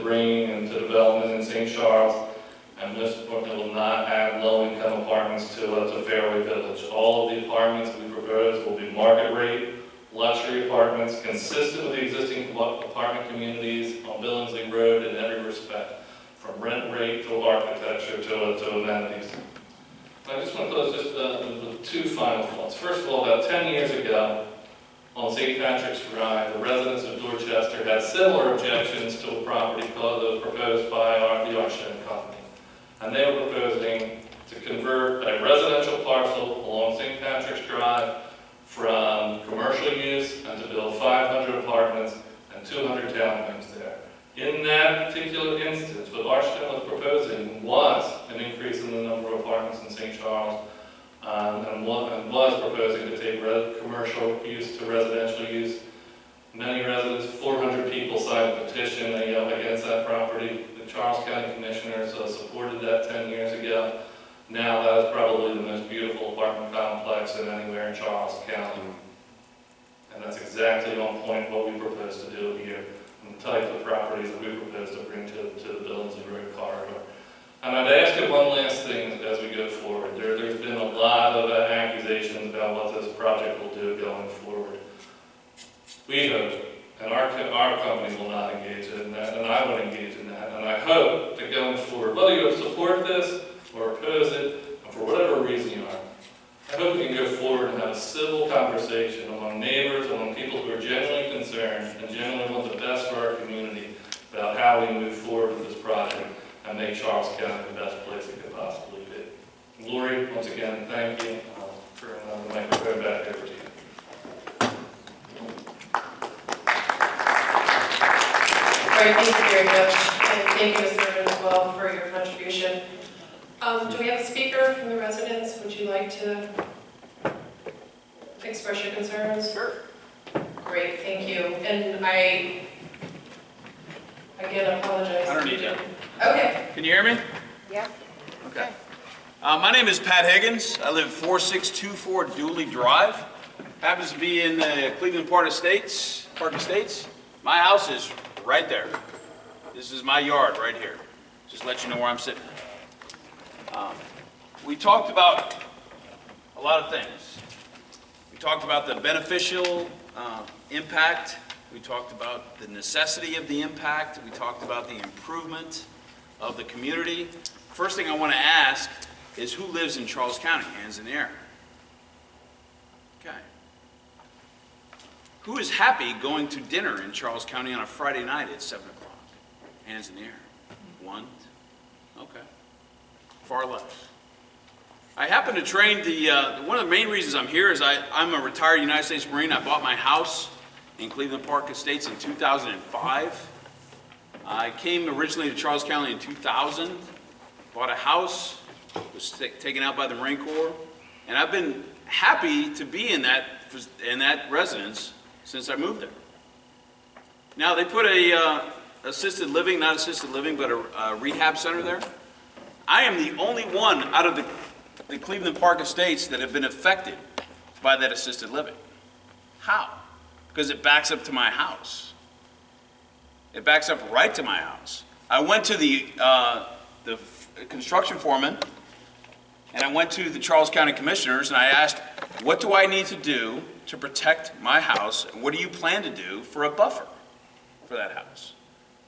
bringing into development in St. Charles, and most importantly, will not add low-income apartments to Fairway Village. All of the apartments we propose will be market rate, luxury apartments, consistent with the existing apartment communities on Billingsley Road in every respect, from rent rate to architecture to amenities. I just want to close just with two final thoughts. First of all, about 10 years ago, on St. Patrick's Drive, the residents of Dorchester had similar objections to a property that was proposed by the Archstone Company. And they were proposing to convert a residential parcel along St. Patrick's Drive from commercial use and to build 500 apartments and 200 townhomes there. In that particular instance, what Archstone was proposing was an increase in the number of apartments in St. Charles, and was proposing to take commercial use to residential use. Many residents, 400 people signed a petition against that property. The Charles County Commissioners supported that 10 years ago. Now that is probably the most beautiful apartment complex in anywhere in Charles County. And that's exactly on point what we propose to do here, and the type of properties that we propose to bring to the Billingsley Road corridor. And I'd ask you one last thing as we go forward. There's been a lot of accusations about what this project will do going forward. We hope, and our company will not engage in that, and I would engage in that, and I hope that going forward, whether you support this or oppose it, and for whatever reason you are, I hope we can go forward and have a civil conversation among neighbors, among people who are genuinely concerned and genuinely want the best for our community about how we move forward with this project and make Charles County the best place it could possibly be. Lori, once again, thank you. For the microphone back over to you. Great, thank you very much. And thank you, Mr. Irvin, as well, for your contribution. Do we have a speaker from the residents? Would you like to express your concerns? Sure. Great, thank you. And I, again, apologize. I don't need that. Okay. Can you hear me? Yeah. Okay. My name is Pat Higgins. I live 4624 Dooley Drive. Happens to be in the Cleveland Park Estates. My house is right there. This is my yard right here. Just let you know where I'm sitting. We talked about a lot of things. We talked about the beneficial impact. We talked about the necessity of the impact. We talked about the improvement of the community. First thing I want to ask is who lives in Charles County? Hands in the air. Okay. Who is happy going to dinner in Charles County on a Friday night at 7 o'clock? Hands in the air. One. Okay. Far left. I happen to train one of the main reasons I'm here is I'm a retired United States Marine. I bought my house in Cleveland Park Estates in 2005. I came originally to Charles County in 2000, bought a house, was taken out by the Marine Corps, and I've been happy to be in that residence since I moved there. Now they put a assisted living, not assisted living, but a rehab center there. I am the only one out of the Cleveland Park Estates that have been affected by that assisted living. How? Because it backs up to my house. It backs up right to my house. I went to the construction foreman, and I went to the Charles County Commissioners, and I asked, what do I need to do to protect my house, and what do you plan to do for a buffer for that house?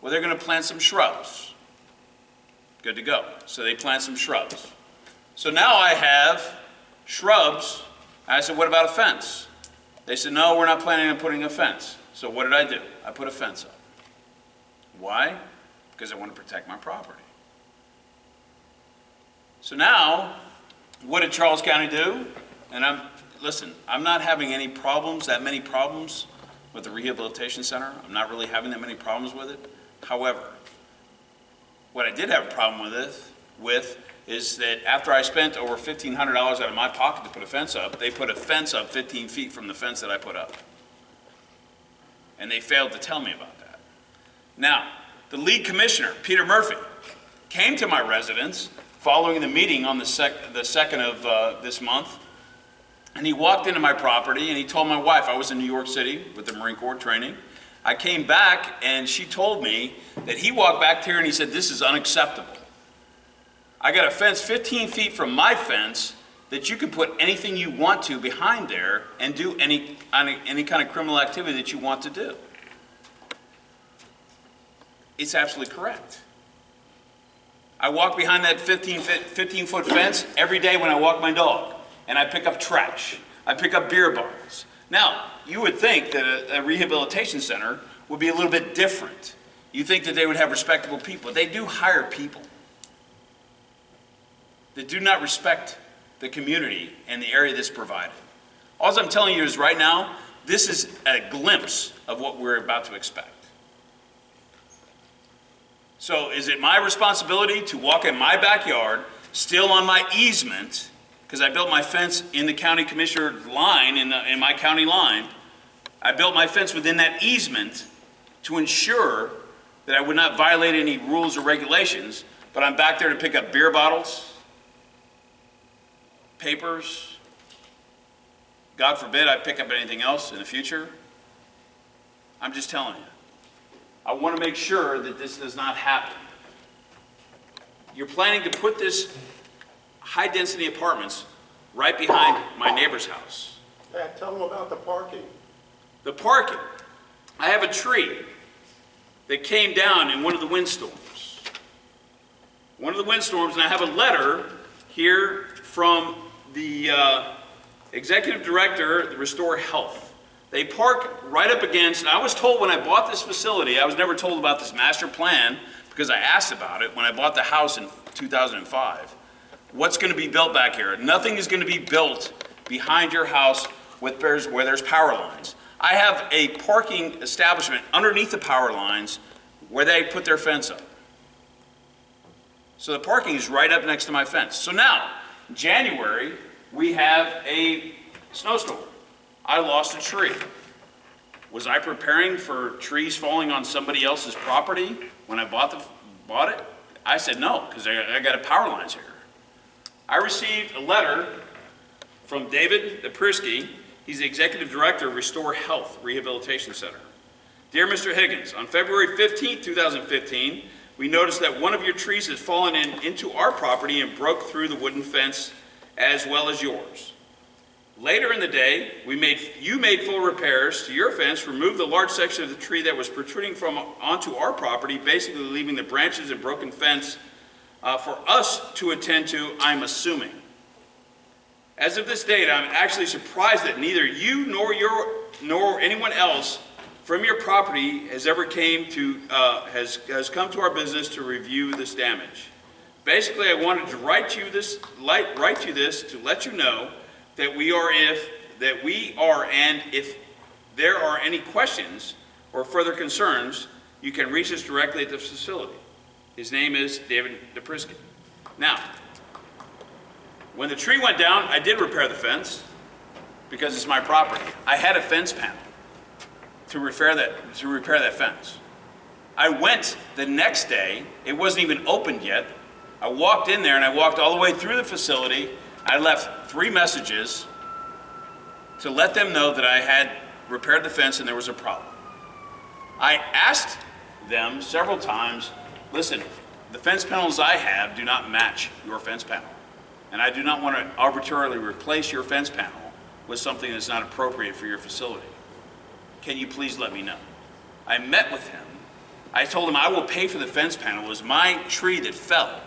Well, they're going to plant some shrubs. Good to go. So they plant some shrubs. So now I have shrubs. I said, what about a fence? They said, no, we're not planning on putting a fence. So what did I do? I put a fence up. Why? Because I want to protect my property. So now, what did Charles County do? And I'm not having any problems, that many problems with the rehabilitation center. I'm not really having that many problems with it. However, what I did have a problem with is that after I spent over $1,500 out of my pocket to put a fence up, they put a fence up 15 feet from the fence that I put up. And they failed to tell me about that. Now, the lead commissioner, Peter Murphy, came to my residence following the meeting on the 2nd of this month, and he walked into my property and he told my wife, I was in New York City with the Marine Corps training, I came back and she told me that he walked back here and he said, this is unacceptable. I got a fence 15 feet from my fence that you can put anything you want to behind there and do any kind of criminal activity that you want to do. It's absolutely correct. I walk behind that 15-foot fence every day when I walk my dog, and I pick up trash. I pick up beer bottles. Now, you would think that a rehabilitation center would be a little bit different. You think that they would have respectable people. They do hire people that do not respect the community and the area that's provided. All I'm telling you is right now, this is a glimpse of what we're about to expect. So is it my responsibility to walk in my backyard, still on my easement, because I built my fence in the county commissioner line, in my county line. I built my fence within that easement to ensure that I would not violate any rules or regulations, but I'm back there to pick up beer bottles, papers. God forbid I pick up anything else in the future. I'm just telling you. I want to make sure that this does not happen. You're planning to put this high-density apartments right behind my neighbor's house. Pat, tell them about the parking. The parking. I have a tree that came down in one of the windstorms. One of the windstorms, and I have a letter here from the executive director at the Restore Health. They park right up against, and I was told when I bought this facility, I was never told about this master plan because I asked about it when I bought the house in 2005. What's going to be built back here? Nothing is going to be built behind your house where there's power lines. I have a parking establishment underneath the power lines where they put their fence up. So the parking is right up next to my fence. So now, in January, we have a snowstorm. I lost a tree. Was I preparing for trees falling on somebody else's property when I bought it? I said no, because I got power lines here. I received a letter from David Daprisky. He's the executive director of Restore Health Rehabilitation Center. Dear Mr. Higgins, on February 15, 2015, we noticed that one of your trees has fallen into our property and broke through the wooden fence as well as yours. Later in the day, you made full repairs to your fence, removed the large section of the tree that was protruding onto our property, basically leaving the branches and broken fence for us to attend to, I'm assuming. As of this date, I'm actually surprised that neither you nor anyone else from your property has ever has come to our business to review this damage. Basically, I wanted to write you this to let you know that we are, and if there are any questions or further concerns, you can reach us directly at the facility. His name is David Daprisky. Now, when the tree went down, I did repair the fence because it's my property. I had a fence panel to repair that fence. I went the next day, it wasn't even opened yet. I walked in there and I walked all the way through the facility. I left 3 messages to let them know that I had repaired the fence and there was a problem. I asked them several times, listen, the fence panels I have do not match your fence panel. And I do not want to arbitrarily replace your fence panel with something that's not appropriate for your facility. Can you please let me know? I met with him. I told him I will pay for the fence panel. It was my tree that fell.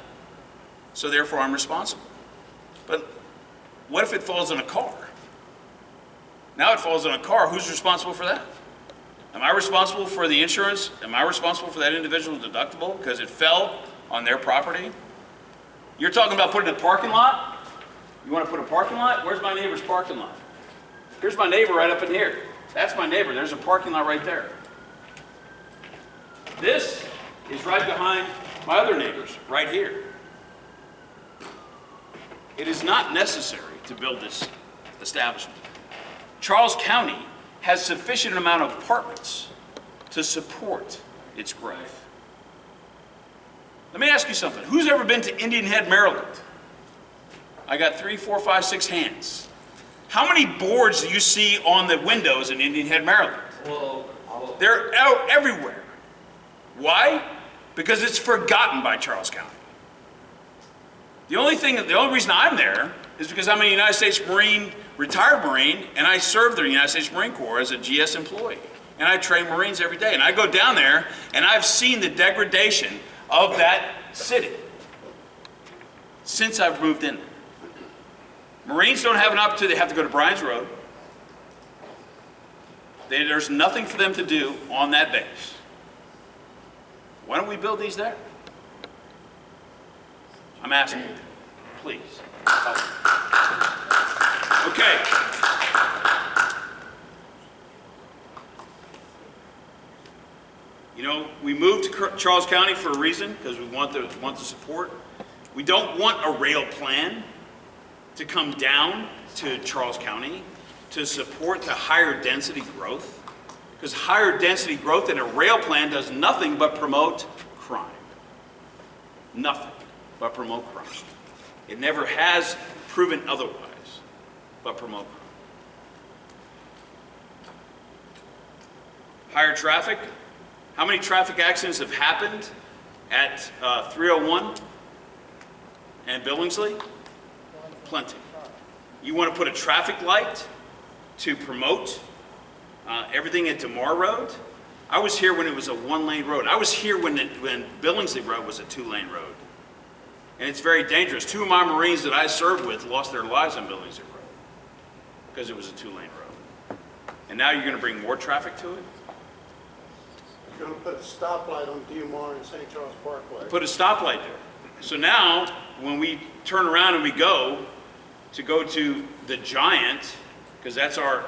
So therefore I'm responsible. But what if it falls on a car? Now it falls on a car, who's responsible for that? Am I responsible for the insurance? Am I responsible for that individual's deductible because it fell on their property? You're talking about putting a parking lot? You want to put a parking lot? Where's my neighbor's parking lot? Here's my neighbor right up in here. That's my neighbor. There's a parking lot right there. This is right behind my other neighbors, right here. It is not necessary to build this establishment. Charles County has sufficient amount of apartments to support its growth. Let me ask you something. Who's ever been to Indian Head, Maryland? I got 3, 4, 5, 6 hands. How many boards do you see on the windows in Indian Head, Maryland? Well, They're out everywhere. Why? Because it's forgotten by Charles County. The only reason I'm there is because I'm a United States Marine, retired Marine, and I served the United States Marine Corps as a GS employee. And I train Marines every day. And I go down there, and I've seen the degradation of that city since I've moved in there. Marines don't have an opportunity. They have to go to Bryan's Road. There's nothing for them to do on that base. Why don't we build these there? I'm asking you, please. Okay. You know, we moved to Charles County for a reason, because we want the support. We don't want a rail plan to come down to Charles County to support the higher density growth, because higher density growth in a rail plan does nothing but promote crime. Nothing but promote crime. It never has proven otherwise but promote crime. Higher traffic. How many traffic accidents have happened at 301 and Billingsley? Plenty. You want to put a traffic light to promote everything at DeMar Road? I was here when it was a one-lane road. I was here when Billingsley Road was a two-lane road. And it's very dangerous. Two of my Marines that I served with lost their lives on Billingsley Road because it was a two-lane road. And now you're going to bring more traffic to it? You're gonna put a stoplight on DMR and St. Charles Parkway. Put a stoplight there. So now, when we turn around and we go to the Giant, because that's our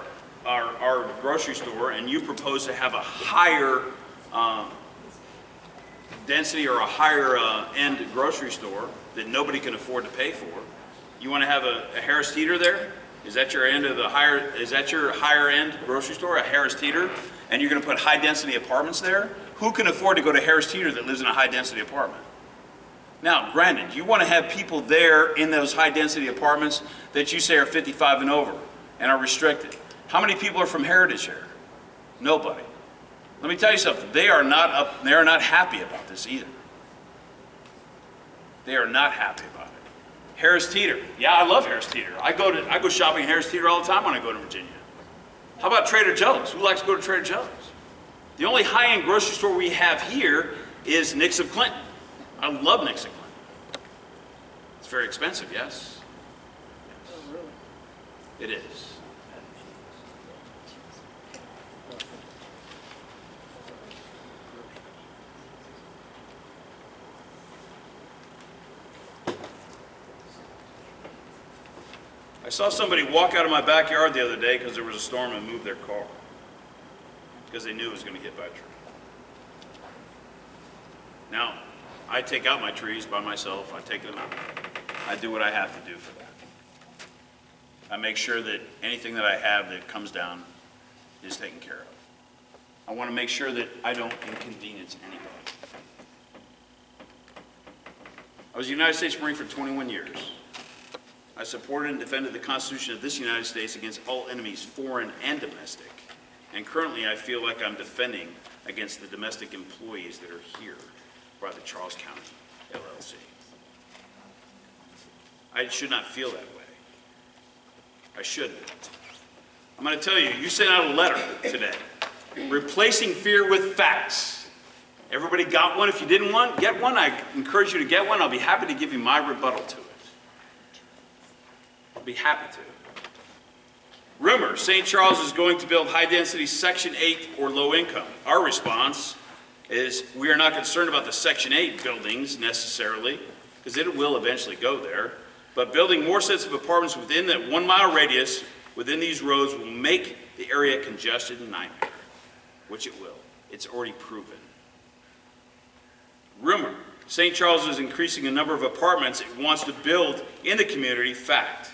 grocery store, and you propose to have a higher density or a higher end grocery store that nobody can afford to pay for, you want to have a Harris Teeter there? Is that your end of the higher? Is that your higher end grocery store, a Harris Teeter? And you're going to put high density apartments there? Who can afford to go to Harris Teeter that lives in a high density apartment? Now, granted, you want to have people there in those high density apartments that you say are 55 and over and are restricted. How many people are from Heritage here? Nobody. Let me tell you something. They are not happy about this either. They are not happy about it. Harris Teeter. Yeah, I love Harris Teeter. I go shopping at Harris Teeter all the time when I go to Virginia. How about Trader Joe's? Who likes to go to Trader Joe's? The only high-end grocery store we have here is Nick's of Clinton. I love Nick's of Clinton. It's very expensive, yes? Yes. It is. I saw somebody walk out of my backyard the other day because there was a storm and moved their car because they knew it was going to get by a tree. Now, I take out my trees by myself. I take them out. I do what I have to do for that. I make sure that anything that I have that comes down is taken care of. I want to make sure that I don't inconvenience anybody. I was a United States Marine for 21 years. I supported and defended the Constitution of this United States against all enemies, foreign and domestic. And currently, I feel like I'm defending against the domestic employees that are here by the Charles County LLC. I should not feel that way. I shouldn't. I'm going to tell you, you sent out a letter today, replacing fear with facts. Everybody got one? If you didn't get one, I encourage you to get one. I'll be happy to give you my rebuttal to it. I'll be happy to. Rumor, St. Charles is going to build high-density Section 8 or low income. Our response is we are not concerned about the Section 8 buildings necessarily, because it will eventually go there, but building more sets of apartments within that 1 mile radius within these roads will make the area congested and nightmare, which it will. It's already proven. Rumor, St. Charles is increasing the number of apartments it wants to build in the community. Fact.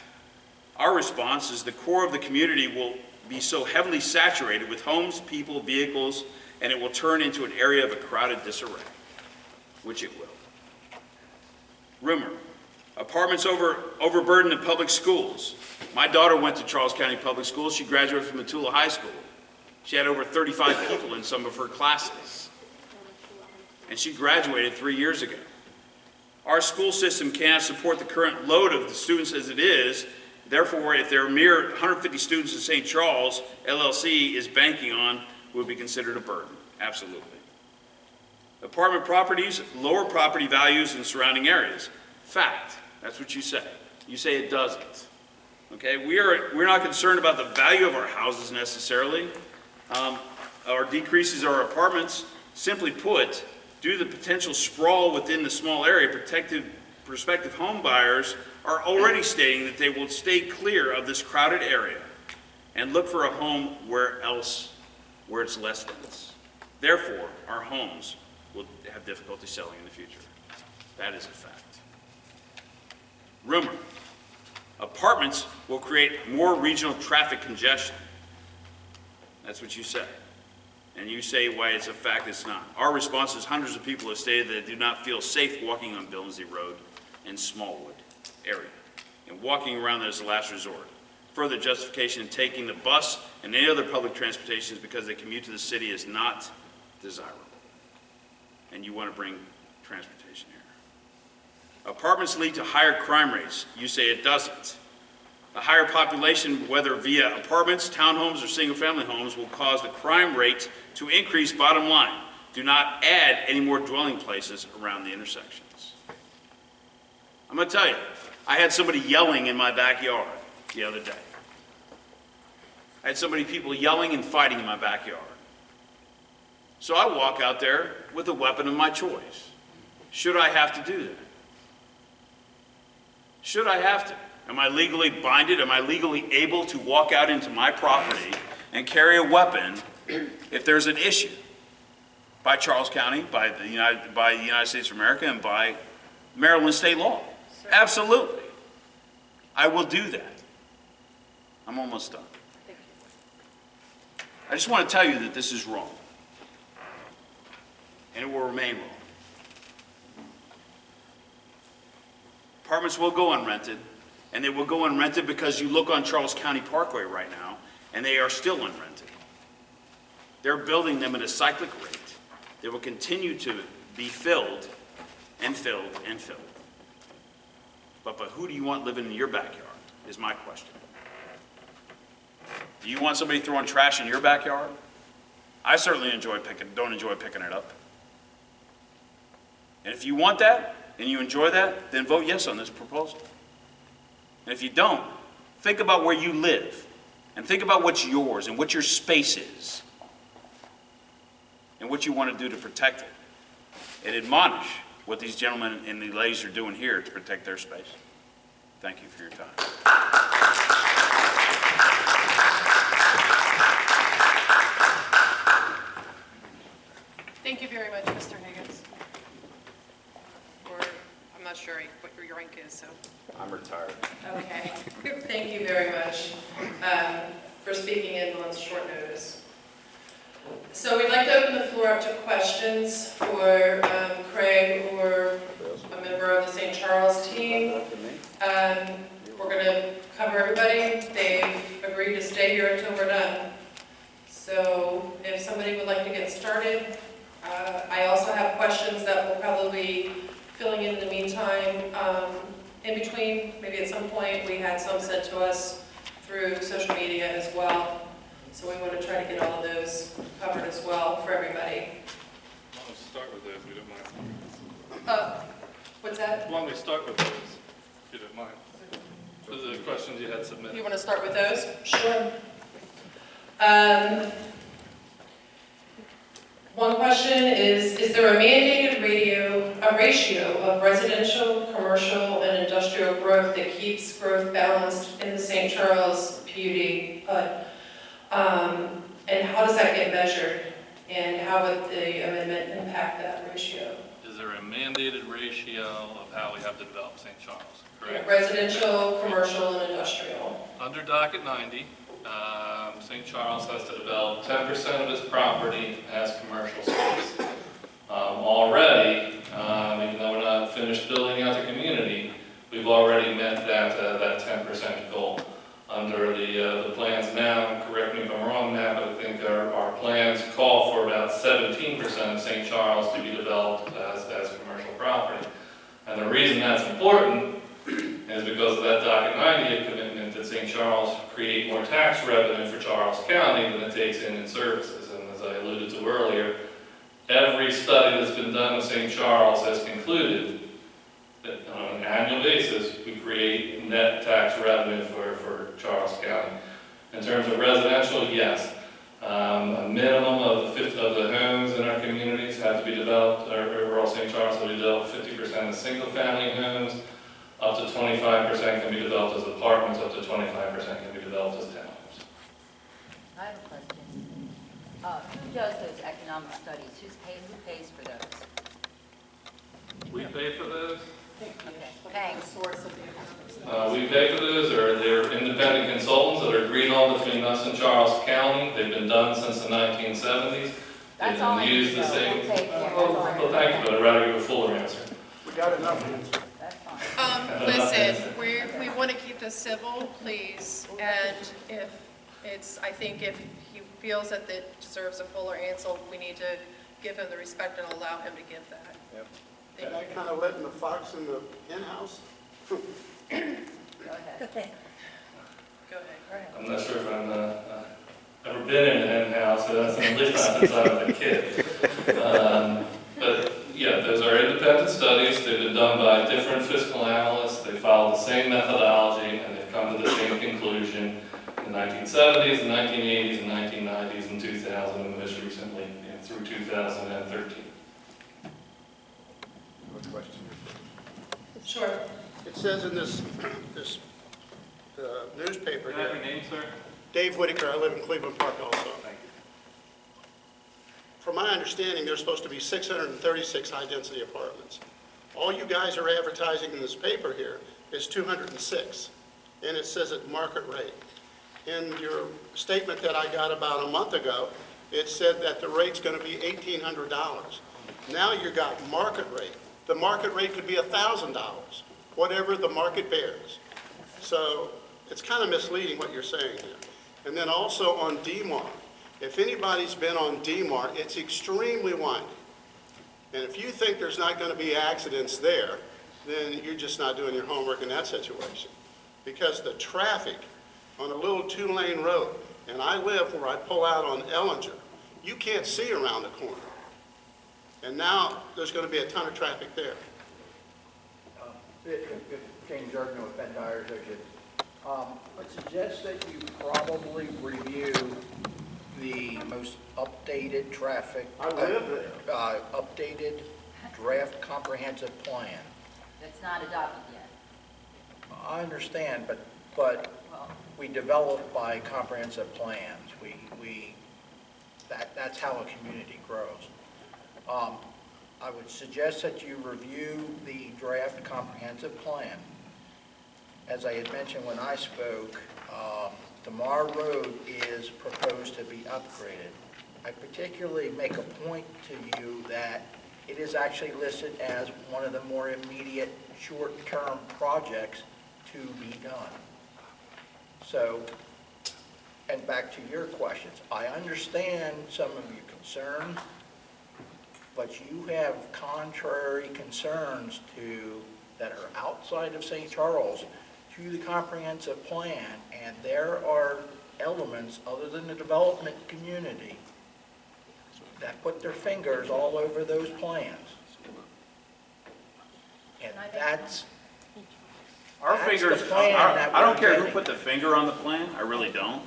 Our response is the core of the community will be so heavily saturated with homes, people, vehicles, and it will turn into an area of a crowded disarray, which it will. Rumor, apartments overburdened in public schools. My daughter went to Charles County Public Schools. She graduated from Matula High School. She had over 35 people in some of her classes. And she graduated 3 years ago. Our school system can't support the current load of the students as it is. Therefore, if there are mere 150 students in St. Charles, LLC is banking on would be considered a burden. Absolutely. Apartment properties lower property values in surrounding areas. Fact. That's what you say. You say it doesn't. Okay, we're not concerned about the value of our houses necessarily, or decreases our apartments. Simply put, due to the potential sprawl within the small area, prospective home buyers are already stating that they will stay clear of this crowded area and look for a home where it's less dense. Therefore, our homes will have difficulty selling in the future. That is a fact. Rumor. Apartments will create more regional traffic congestion. That's what you say. And you say why it's a fact, it's not. Our response is hundreds of people have stated that they do not feel safe walking on Billingsley Road in Smallwood area, and walking around there is a last resort. Further justification in taking the bus and any other public transportation is because they commute to the city is not desirable. And you want to bring transportation here. Apartments lead to higher crime rates. You say it doesn't. A higher population, whether via apartments, townhomes, or single-family homes, will cause the crime rate to increase. Bottom line, do not add any more dwelling places around the intersections. I'm going to tell you, I had somebody yelling in my backyard the other day. I had people yelling and fighting in my backyard. So I walk out there with a weapon of my choice. Should I have to do that? Should I have to? Am I legally binded? Am I legally able to walk out into my property and carry a weapon if there's an issue? By Charles County, by the United States of America, and by Maryland state law. Sir. Absolutely. I will do that. I'm almost done. I just want to tell you that this is wrong. And it will remain wrong. Apartments will go unrented, and they will go unrented because you look on Charles County Parkway right now, and they are still unrented. They're building them at a cyclic rate. They will continue to be filled and filled and filled. But who do you want living in your backyard is my question. Do you want somebody throwing trash in your backyard? I certainly don't enjoy picking it up. And if you want that, and you enjoy that, then vote yes on this proposal. And if you don't, think about where you live, and think about what's yours, and what your space is, and what you want to do to protect it. And admonish what these gentlemen and the ladies are doing here to protect their space. Thank you for your time. Thank you very much, Mr. Higgins. I'm not sure what your rank is, so. I'm retired. Okay. Thank you very much for speaking in on short notice. So we'd like to open the floor up to questions for Craig or a member of the St. Charles team. We're going to cover everybody. They've agreed to stay here until we're done. So if somebody would like to get started, I also have questions that we'll probably be filling in the meantime. In between, maybe at some point, we had some sent to us through social media as well. So we want to try to get all of those covered as well for everybody. I'll start with those, if you don't mind. What's that? Why don't we start with those, if you don't mind? Those are the questions you had submitted. You want to start with those? Sure. One question is there a mandated ratio of residential, commercial, and industrial growth that keeps growth balanced in the St. Charles PUD? And how does that get measured? And how would the amendment impact that ratio? Is there a mandated ratio of how we have to develop St. Charles, correct? Residential, commercial, and industrial. Under docket 90, St. Charles has to develop 10% of its property as commercial space. Already, even though we're not finished building out the community, we've already met that 10% goal. Under the plans now, correct me if I'm wrong, Matt, but I think our reason that's important is because of that docket 98 commitment that St. Charles create more tax revenue for Charles County than it takes in services. And as I alluded to earlier, every study that's been done in St. Charles has concluded that on an annual basis, we create net tax revenue for Charles County. In terms of residential, yes. A minimum of the homes in our communities have to be developed, or overall St. Charles will be developed 50% as single-family homes, up to 25% can be developed as apartments, up to 25% can be developed as townhomes. I have a question. Who does those economic studies? Who pays for those? We pay for those. Okay, thanks. We pay for those, or they're independent consultants that are agreed on between us and Charles County. They've been done since the 1970s. That's all I They've been need used to the know. same. We'll take care of it. That's all I Well, need. thank you, but I'd rather give a fuller answer. We got enough answers. That's fine. Listen, we want to keep this civil, please, and I think if he feels that it deserves a fuller answer, we need to give him the respect and allow him to give that. Yep. Is that kind of letting the fox in the hen house? Go ahead. Go ahead. I'm not sure if I've ever been in an in-house, so that's at least not since I was a kid. But yeah, those are independent studies. They've been done by different fiscal analysts. They follow the same methodology, and they've come to the same conclusion in the 1970s, the 1980s, and 1990s, and 2000, and most recently through 2013. What question? Sure. It says in this newspaper Can I have your here, name, sir? Dave Whitaker, I live in Cleveland Park also. Thank you. From my understanding, there's supposed to be 636 high-density apartments. All you guys are advertising in this paper here is 206, and it says at market rate. In your statement that I got about a month ago, it said that the rate's going to be $1,800. Now you got market rate. The market rate could be $1,000, whatever the market bears. So it's kind of misleading what you're saying here. And then also on DMAR, if anybody's been on DMAR, it's extremely windy. And if you think there's not going to be accidents there, then you're just not doing your homework in that situation. Because the traffic on a little two-lane road, and I live where I pull out on Ellinger, you can't see around the corner. And now there's going to be a ton of traffic there. James Erdman with Ben Dyer Associates. I suggest that you probably review the most updated traffic. I live there. Updated draft comprehensive plan. That's not adopted yet. I understand, but Well, we develop by comprehensive plans. That's how a community grows. I would suggest that you review the draft comprehensive plan. As I had mentioned when I spoke, Damar Road is proposed to be upgraded. I particularly make a point to you that it is actually listed as one of the more immediate short-term projects to be done. So, and back to your questions, I understand some of your concerns, but you have contrary concerns that are outside of St. Charles to the comprehensive plan, and there are elements other than the development community that put their fingers all over those plans. And that's Our That's fingers, the plan that I don't we're care who getting. put the finger on the plan, I really don't.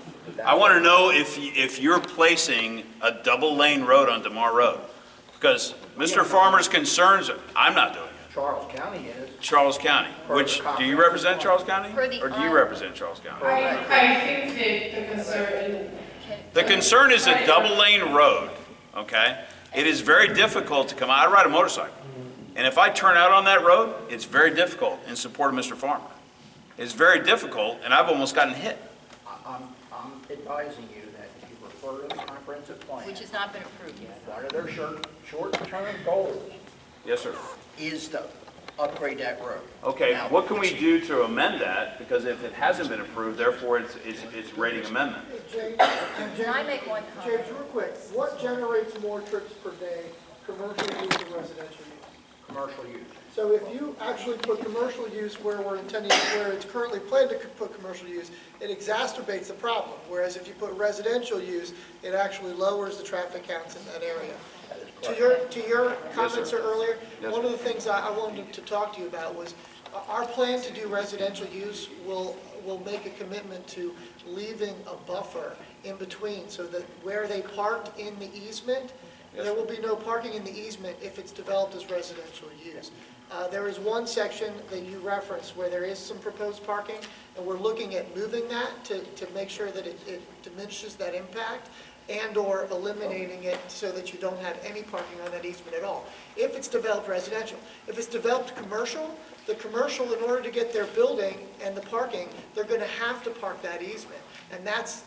I want to know if you're placing a double-lane road on Damar Road. Because Mr. Farmer's concerns, I'm not doing it. Charles County is. Charles County, which, do you represent Charles County? For the Or do you represent Charles County? I think the concern, The concern is a double-lane road, okay? It is very difficult to come out. I ride a motorcycle. And if I turn out on that road, it's very difficult in support of Mr. Farmer. It's very difficult, and I've almost gotten hit. I'm advising you that if you refer to the comprehensive plan, which has not been approved yet. one of their short-term goals Yes, sir. is to upgrade that road. Okay, Now, what can we do to amend that? Because if it hasn't been approved, therefore it's rating amendment. James, Can I make one comment? James, real quick, what generates more trips per day, commercial use or residential use? commercial use. So if you actually put commercial use where we're intending, where it's currently planned to put commercial use, it exacerbates the problem. Whereas if you put residential use, it actually lowers the traffic counts in that area. To your comments earlier, one of the things I wanted to talk to you about was our plan to do residential use will make a commitment to leaving a buffer in between so that where they parked in the easement, there will be no parking in the easement if it's developed as residential use. There is one section that you referenced where there is some proposed parking, and we're looking at moving that to make sure that it diminishes that impact and/or eliminating it so that you don't have any parking on that easement at all. If it's developed residential. If it's developed commercial, the commercial, in order to get their building and the parking, they're going to have to park that easement. And that's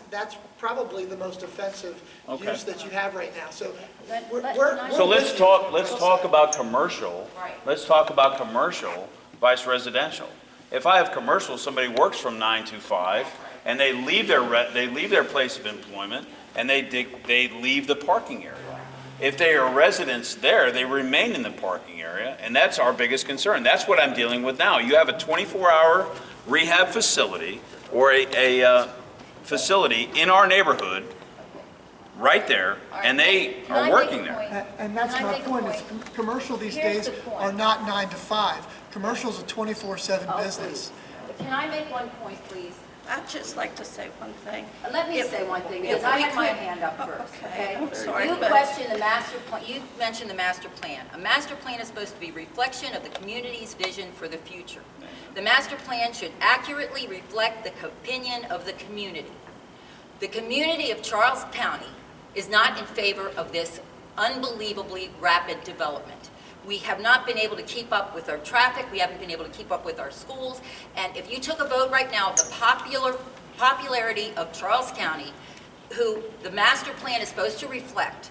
probably the most offensive use that you have right now. So So let's talk about commercial. Right. Let's talk about commercial vice residential. If I have commercial, somebody works from 9 to 5, and they leave their place of employment, and they leave the parking area. If they are residents there, they remain in the parking area, and that's our biggest concern. That's what I'm dealing with now. You have a 24-hour rehab facility or a facility in our neighborhood right there, and they Can I are make working a there. point? And that's Can I my make a point, is point? commercial these Here's days the point. are not 9 to 5. Commercial's a 24/7 Oh, business. please. Can I make one point, please? I'd just like to say one thing. Let me If- say one thing, if because I we had my could- hand up first, okay? I'm sorry, You but- questioned the master plan, you mentioned the master plan. A master plan is supposed to be a reflection of the community's vision for the future. The master plan should accurately reflect the opinion of the community. The community of Charles County is not in favor of this unbelievably rapid development. We have not been able to keep up with our traffic, we haven't been able to keep up with our schools, and if you took a vote right now, the popularity of Charles County, who the master plan is supposed to reflect,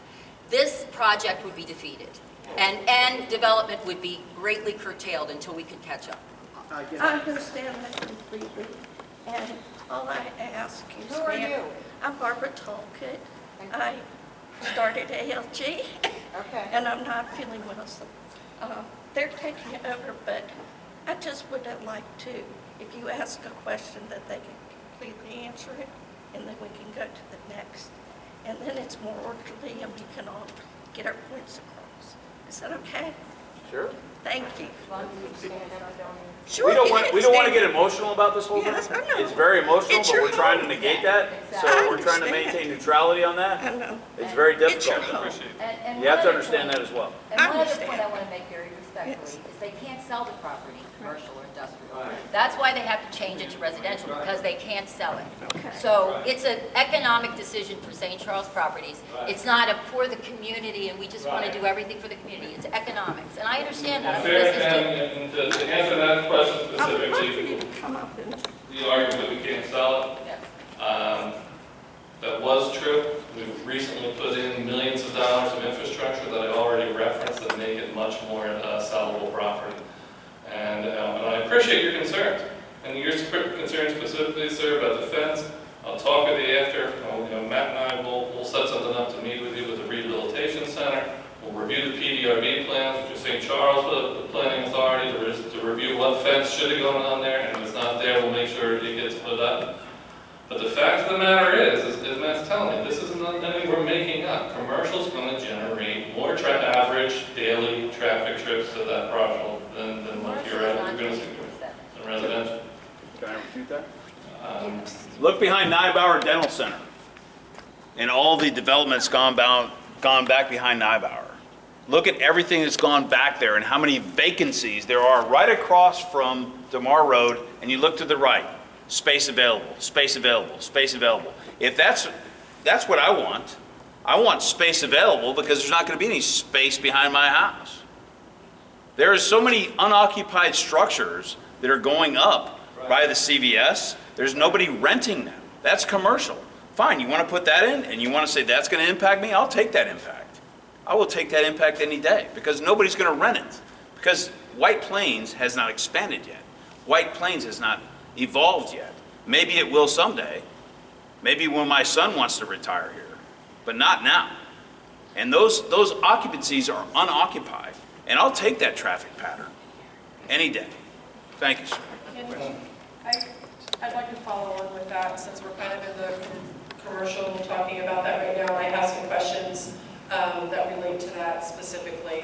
this project would be defeated, and development would be greatly curtailed until we could catch up. I understand that completely, and all I ask is... Who are you? I'm Barbara Tolkett. I started ALG, Okay. and I'm not feeling well, so they're taking it over, but I just would like to, if you ask a question, that they can completely answer it, and then we can go to the next. And then it's more orderly, and we can all get our points across. Is that okay? Sure. Thank you. As long as you stand up, I don't... Sure, We don't you want can to stand. get emotional about this whole thing. Yes, I know. It's very emotional, It's but your we're trying to home. negate that. So I we're trying to understand. maintain neutrality on that. I know. It's very It's your difficult. home. And You have to one other understand point- that as well. And I one other understand. point I want to make very respectfully Yes. is they can't sell the property, commercial or industrial. That's why they have to change it to residential, because they can't sell it. Okay. So it's an economic decision for St. Charles Properties. It's not for the community, and we just want to do everything for the community. It's economics, and I understand that. I'm a Fair, business too. and to answer that question I would love for specifically, you to come up and... the argument that we can't sell it, Yes. that was true. We've recently put in millions of dollars of infrastructure that I already referenced that make it much more sellable property. And I appreciate your concerns. And your concerns specifically, sir, about the fence, I'll talk with you after. Matt and I will set something up to meet with you with the Rehabilitation Center. We'll review the PDRB plans, which is St. Charles, the planning authority, to review what fence should have gone on there, and if it's not there, we'll make sure it gets put up. But the fact of the matter is Matt's telling you, this isn't anything we're making up. Commercial's going to generate more average daily traffic trips to that parcel than what you're going to see in residential. Can I refute that? Look behind Nybauer Dental Center and all the developments gone back behind Nybauer. Look at everything that's gone back there and how many vacancies there are right across from DeMar Road, and you look to the right, space available, space available, space available. If that's what I want space available because there's not going to be any space behind my house. There are so many unoccupied structures that are going up by the CVS. There's nobody renting them. That's commercial. Fine, you want to put that in and you want to say that's going to impact me? I'll take that impact. I will take that impact any day because nobody's going to rent it. Because White Plains has not expanded yet. White Plains has not evolved yet. Maybe it will someday. Maybe when my son wants to retire here, but not now. And those occupancies are unoccupied. And I'll take that traffic pattern any day. Thank you, sir. I'd like to follow on with that, since we're kind of in the commercial talking about that right now. I have some questions that relate to that specifically.